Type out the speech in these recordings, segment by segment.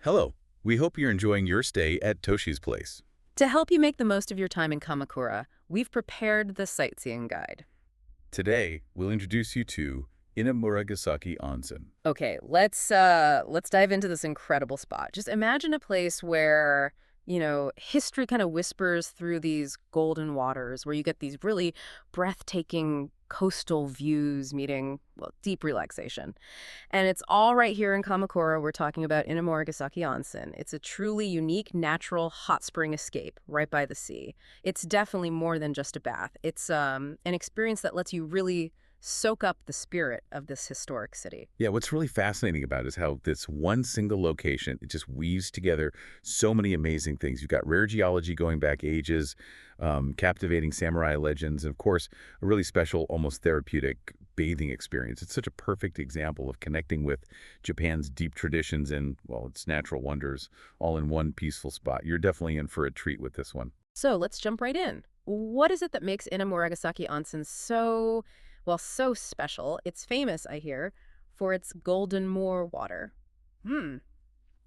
Hello. We hope you're enjoying your stay at Toshi's place. To help you make the most of your time in Kamakura, we've prepared the sightseeing guide. Today, we'll introduce you to Inamuragasaki Onsen. Okay, let's dive into this incredible spot. Just imagine a place where, history kind of whispers through these golden waters, where you get these really breathtaking coastal views meeting, well, deep relaxation. And it's all right here in Kamakura. We're talking about Inamuragasaki Onsen. It's a truly unique, natural hot spring escape right by the sea. It's definitely more than just a bath. It's an experience that lets you really soak up the spirit of this historic city. Yeah, what's really fascinating about it is how this one single location, it just weaves together so many amazing things. You've got rare geology going back ages, captivating samurai legends, and of course, a really special, almost therapeutic bathing experience. It's such a perfect example of connecting with Japan's deep traditions and, well, its natural wonders all in one peaceful spot. You're definitely in for a treat with this one. So let's jump right in. What is it that makes Inamuragasaki Onsen so special? It's famous, I hear, for its golden moor water.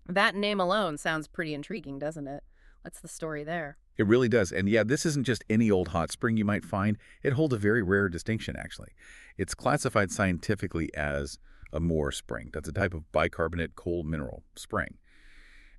That name alone sounds pretty intriguing, doesn't it? What's the story there? It really does. And yeah, this isn't just any old hot spring you might find. It holds a very rare distinction, actually. It's classified scientifically as a moor spring. That's a type of bicarbonate coal mineral spring.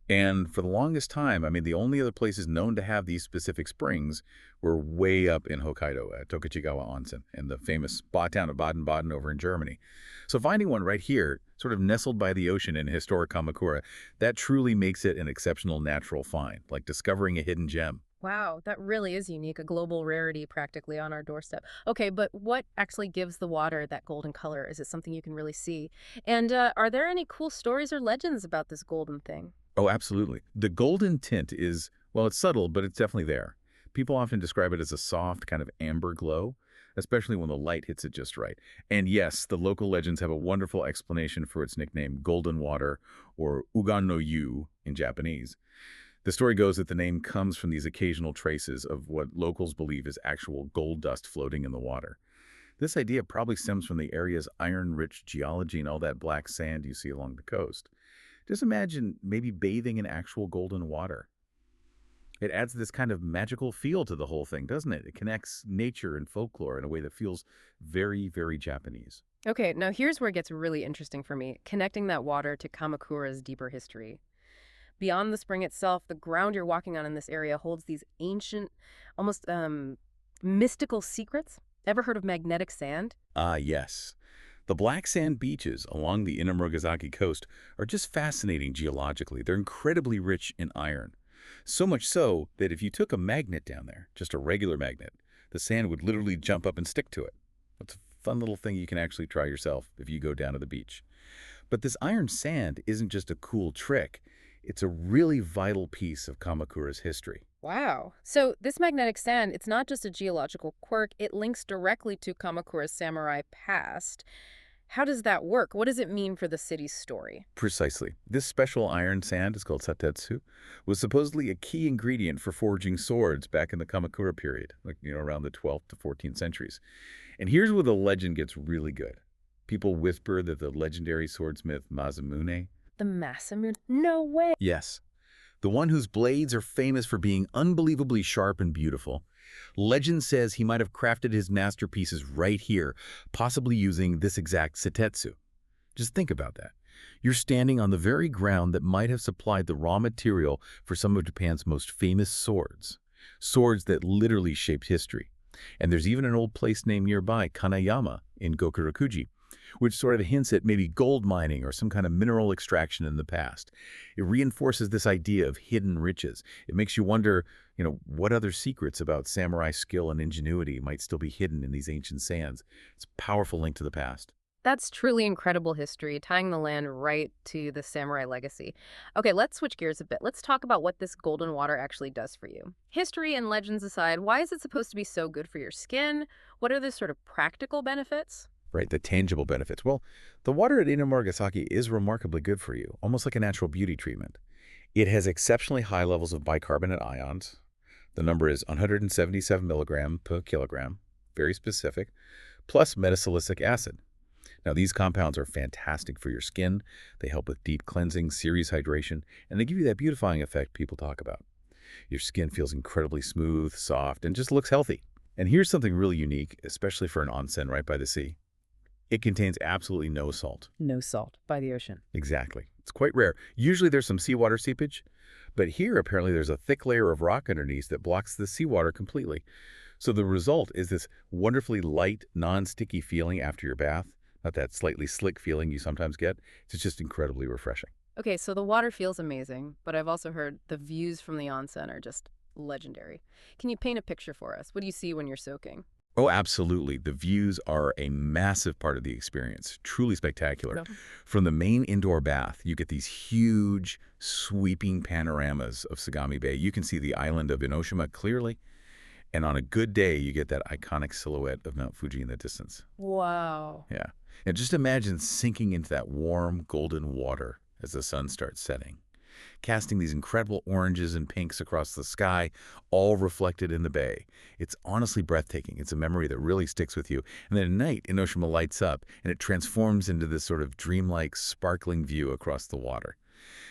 And for the longest time, I mean, the only other places known to have these specific springs were way up in Hokkaido at Tokichigawa Onsen and the famous spa town of Baden-Baden over in Germany. So finding one right here, sort of nestled by the ocean in historic Kamakura, that truly makes it an exceptional natural find, like discovering a hidden gem. Wow, that really is unique, a global rarity practically on our doorstep. Okay, but what actually gives the water that golden color? Is it something you can really see? And are there any cool stories or legends about this golden thing? Oh, absolutely. The golden tint is, well, it's subtle, but it's definitely there. People often describe it as a soft, kind of amber glow, especially when the light hits it just right. And yes, the local legends have a wonderful explanation for its nickname, golden water, or ugan no yu in Japanese. The story goes that the name comes from these occasional traces of what locals believe is actual gold dust floating in the water. This idea probably stems from the area's iron-rich geology and all that black sand you see along the coast. Just imagine maybe bathing in actual golden water. It adds this kind of magical feel to the whole thing, doesn't it? It connects nature and folklore in a way that feels very, very Japanese. Okay, now here's where it gets really interesting for me, connecting that water to Kamakura's deeper history. Beyond the spring itself, the ground you're walking on in this area holds these ancient, almost mystical secrets. Ever heard of magnetic sand? Ah, yes. The black sand beaches along the Inamuragasaki coast are just fascinating geologically. They're incredibly rich in iron. So much so that if you took a magnet down there, just a regular magnet, the sand would literally jump up and stick to it. It's a fun little thing you can actually try yourself if you go down to the beach. But this iron sand isn't just a cool trick. It's a really vital piece of Kamakura's history. Wow. So this magnetic sand, it's not just a geological quirk, it links directly to Kamakura's samurai past. How does that work? What does it mean for the city's story? Precisely. This special iron sand is called satetsu, was supposedly a key ingredient for forging swords back in the Kamakura period, like, around the 12th to 14th centuries. And here's where the legend gets really good. People whisper that the legendary swordsmith Masamune. The Masamune? No way! Yes. The one whose blades are famous for being unbelievably sharp and beautiful. Legend says he might have crafted his masterpieces right here, possibly using this exact satetsu. Just think about that. You're standing on the very ground that might have supplied the raw material for some of Japan's most famous swords. Swords that literally shaped history. And there's even an old place named nearby, Kanayama, in Gokurakuji, which sort of hints at maybe gold mining or some kind of mineral extraction in the past. It reinforces this idea of hidden riches. It makes you wonder, what other secrets about samurai skill and ingenuity might still be hidden in these ancient sands. It's a powerful link to the past. That's truly incredible history, tying the land right to the samurai legacy. Okay, let's switch gears a bit. Let's talk about what this golden water actually does for you. History and legends aside, why is it supposed to be so good for your skin? What are the sort of practical benefits? Right, the tangible benefits. Well, the water at Inamuragasaki is remarkably good for you, almost like a natural beauty treatment. It has exceptionally high levels of bicarbonate ions. The number is 177 milligram per kilogram, very specific, plus metasilicic acid. Now, these compounds are fantastic for your skin. They help with deep cleansing, serious hydration, and they give you that beautifying effect people talk about. Your skin feels incredibly smooth, soft, and just looks healthy. And here's something really unique, especially for an onsen right by the sea. It contains absolutely no salt. No salt by the ocean. Exactly. It's quite rare. Usually there's some seawater seepage, but here apparently there's a thick layer of rock underneath that blocks the seawater completely. So the result is this wonderfully light, non-sticky feeling after your bath, not that slightly slick feeling you sometimes get. It's just incredibly refreshing. Okay, so the water feels amazing, but I've also heard the views from the onsen are just legendary. Can you paint a picture for us? What do you see when you're soaking? Oh, absolutely. The views are a massive part of the experience. Truly spectacular. No. From the main indoor bath, you get these huge, sweeping panoramas of Sagami Bay. You can see the island of Enoshima clearly. And on a good day, you get that iconic silhouette of Mount Fuji in the distance. Wow. Yeah. And just imagine sinking into that warm, golden water as the sun starts setting, casting these incredible oranges and pinks across the sky, all reflected in the bay. It's honestly breathtaking. It's a memory that really sticks with you. And then at night, Enoshima lights up, and it transforms into this sort of dreamlike, sparkling view across the water.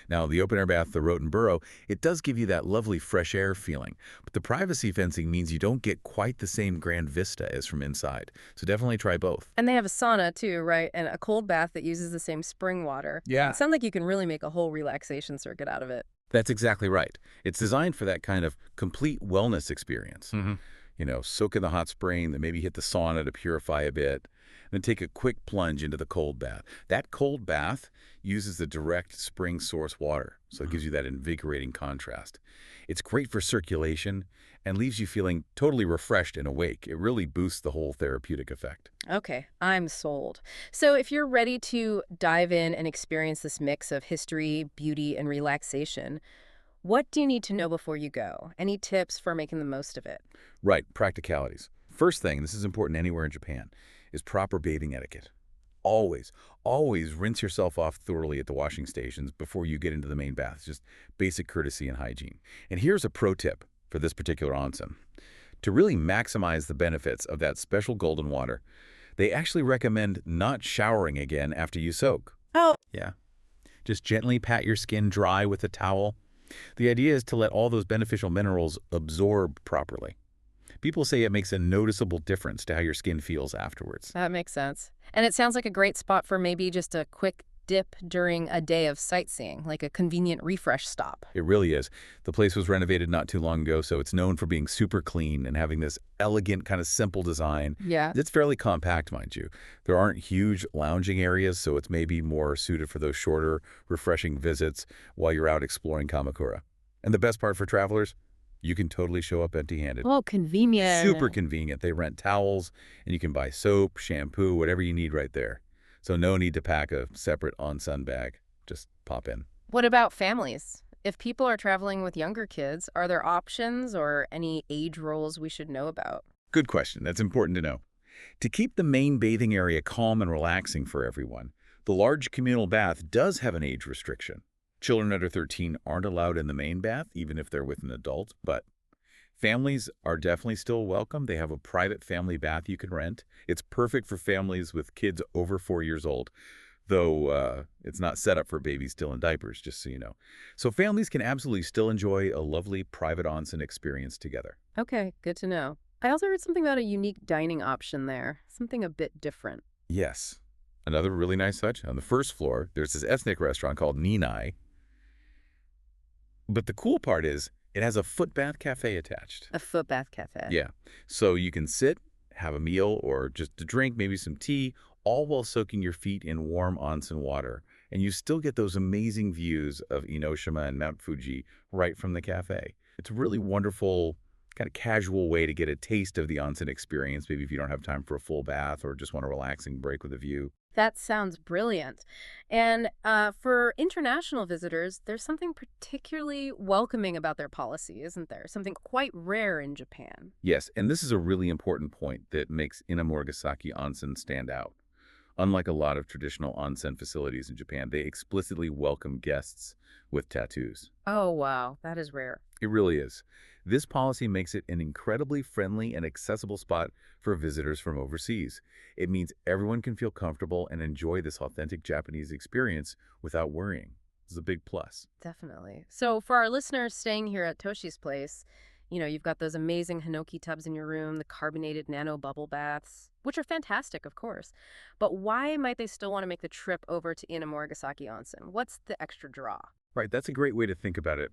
Now, the open-air bath, the Rotenburo, it does give you that lovely fresh air feeling, but the privacy fencing means you don't get quite the same grand vista as from inside. So definitely try both. And they have a sauna too, right? And a cold bath that uses the same spring water. Yeah. It sounds like you can really make a whole relaxation circuit out of it. That's exactly right. It's designed for that kind of complete wellness experience. You know, soak in the hot spring, then maybe hit the sauna to purify a bit, then take a quick plunge into the cold bath. That cold bath uses the direct spring source water, so it gives you that invigorating contrast. It's great for circulation and leaves you feeling totally refreshed and awake. It really boosts the whole therapeutic effect. Okay, I'm sold. So if you're ready to dive in and experience this mix of history, beauty, and relaxation, what do you need to know before you go? Any tips for making the most of it? Right, practicalities. First thing, this is important anywhere in Japan, is proper bathing etiquette. Always, always rinse yourself off thoroughly at the washing stations before you get into the main bath. It's just basic courtesy and hygiene. And here's a pro tip for this particular onsen. To really maximize the benefits of that special golden water, they actually recommend not showering again after you soak. Oh. Yeah. Just gently pat your skin dry with a towel. The idea is to let all those beneficial minerals absorb properly. People say it makes a noticeable difference to how your skin feels afterwards. That makes sense. And it sounds like a great spot for maybe just a quick dip during a day of sightseeing, like a convenient refresh stop. It really is. The place was renovated not too long ago, so it's known for being super clean and having this elegant, kind of simple design. Yeah. It's fairly compact, mind you. There aren't huge lounging areas, so it's maybe more suited for those shorter, refreshing visits while you're out exploring Kamakura. And the best part for travelers? You can totally show up empty-handed. Oh, convenient. Super convenient. They rent towels, and you can buy soap, shampoo, whatever you need right there. So no need to pack a separate onsen bag. Just pop in. What about families? If people are traveling with younger kids, are there options or any age roles we should know about? Good question. That's important to know. To keep the main bathing area calm and relaxing for everyone, the large communal bath does have an age restriction. Children under 13 aren't allowed in the main bath, even if they're with an adult, but families are definitely still welcome. They have a private family bath you can rent. It's perfect for families with kids over 4 years old, though it's not set up for babies still in diapers, just so you know. So families can absolutely still enjoy a lovely private onsen experience together. Okay, good to know. I also heard something about a unique dining option there, something a bit different. Yes. Another really nice touch. On the first floor, there's this ethnic restaurant called Ninai. But the cool part is it has a foot bath cafe attached. A foot bath cafe. Yeah. So you can sit, have a meal, or just a drink, maybe some tea, all while soaking your feet in warm onsen water. And you still get those amazing views of Enoshima and Mount Fuji right from the cafe. It's a really wonderful, kind of casual way to get a taste of the onsen experience, maybe if you don't have time for a full bath or just want a relaxing break with a view. That sounds brilliant. And for international visitors, there's something particularly welcoming about their policy, isn't there? Something quite rare in Japan. Yes, and this is a really important point that makes Inamuragasaki Onsen stand out. Unlike a lot of traditional onsen facilities in Japan, they explicitly welcome guests with tattoos. Oh, wow. That is rare. It really is. This policy makes it an incredibly friendly and accessible spot for visitors from overseas. It means everyone can feel comfortable and enjoy this authentic Japanese experience without worrying. This is a big plus. Definitely. So for our listeners staying here at Toshi's place, you've got those amazing Hinoki tubs in your room, the carbonated nano bubble baths, which are fantastic, of course. But why might they still want to make the trip over to Inamuragasaki Onsen? What's the extra draw? Right, that's a great way to think about it.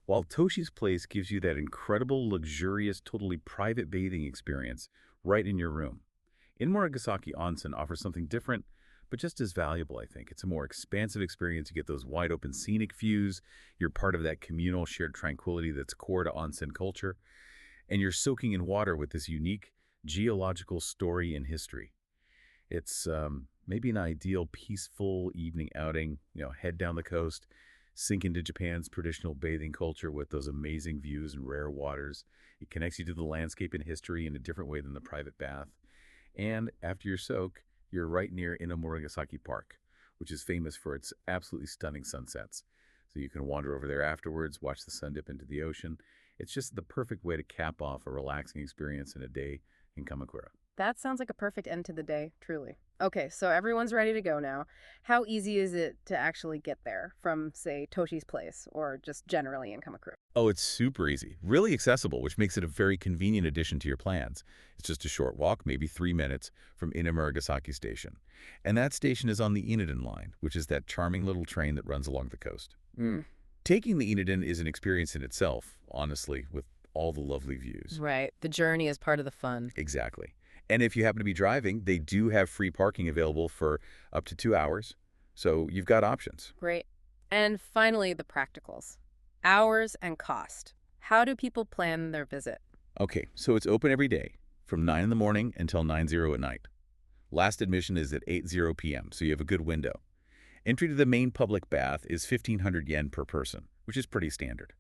While Toshi's place gives you that incredible, luxurious, totally private bathing experience right in your room, Inamuragasaki Onsen offers something different, but just as valuable, I think. It's a more expansive experience. You get those wide-open scenic views. You're part of that communal shared tranquility that's core to onsen culture. And you're soaking in water with this unique geological story and history. It's maybe an ideal, peaceful evening outing. Head down the coast, sink into Japan's traditional bathing culture with those amazing views and rare waters. It connects you to the landscape and history in a different way than the private bath. And after your soak, you're right near Inamuragasaki Park, which is famous for its absolutely stunning sunsets. So you can wander over there afterwards, watch the sun dip into the ocean. It's just the perfect way to cap off a relaxing experience in a day in Kamakura. That sounds like a perfect end to the day, truly. Okay, so everyone's ready to go now. How easy is it to actually get there from, say, Toshi's place or just generally in Kamakura? Oh, it's super easy. Really accessible, which makes it a very convenient addition to your plans. It's just a short walk, maybe 3 minutes, from Inamuragasaki Station. And that station is on the Inuden line, which is that charming little train that runs along the coast. Taking the Inuden is an experience in itself, honestly, with all the lovely views. Right. The journey is part of the fun. Exactly. And if you happen to be driving, they do have free parking available for up to 2 hours. So you've got options. Great. And finally, the practicals. Hours and cost. How do people plan their visit? Okay, so it's open every day from 9 in the morning until 9:00 at night. Last admission is at 8:00 p.m., so you have a good window. Entry to the main public bath is 1,500 yen per person, which is pretty standard.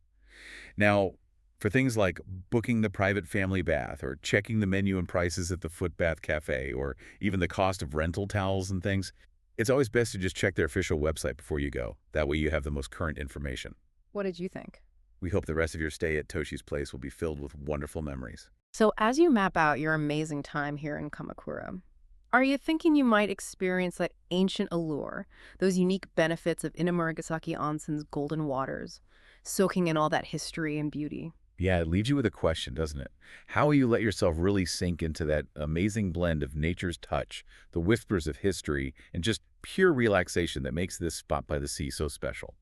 Now, for things like booking the private family bath or checking the menu and prices at the foot bath cafe or even the cost of rental towels and things, it's always best to just check their official website before you go. That way you have the most current information. What did you think? We hope the rest of your stay at Toshi's place will be filled with wonderful memories. So as you map out your amazing time here in Kamakura, are you thinking you might experience that ancient allure, those unique benefits of Inamuragasaki Onsen's golden waters, soaking in all that history and beauty? Yeah, it leaves you with a question, doesn't it? How will you let yourself really sink into that amazing blend of nature's touch, the whispers of history, and just pure relaxation that makes this spot by the sea so special?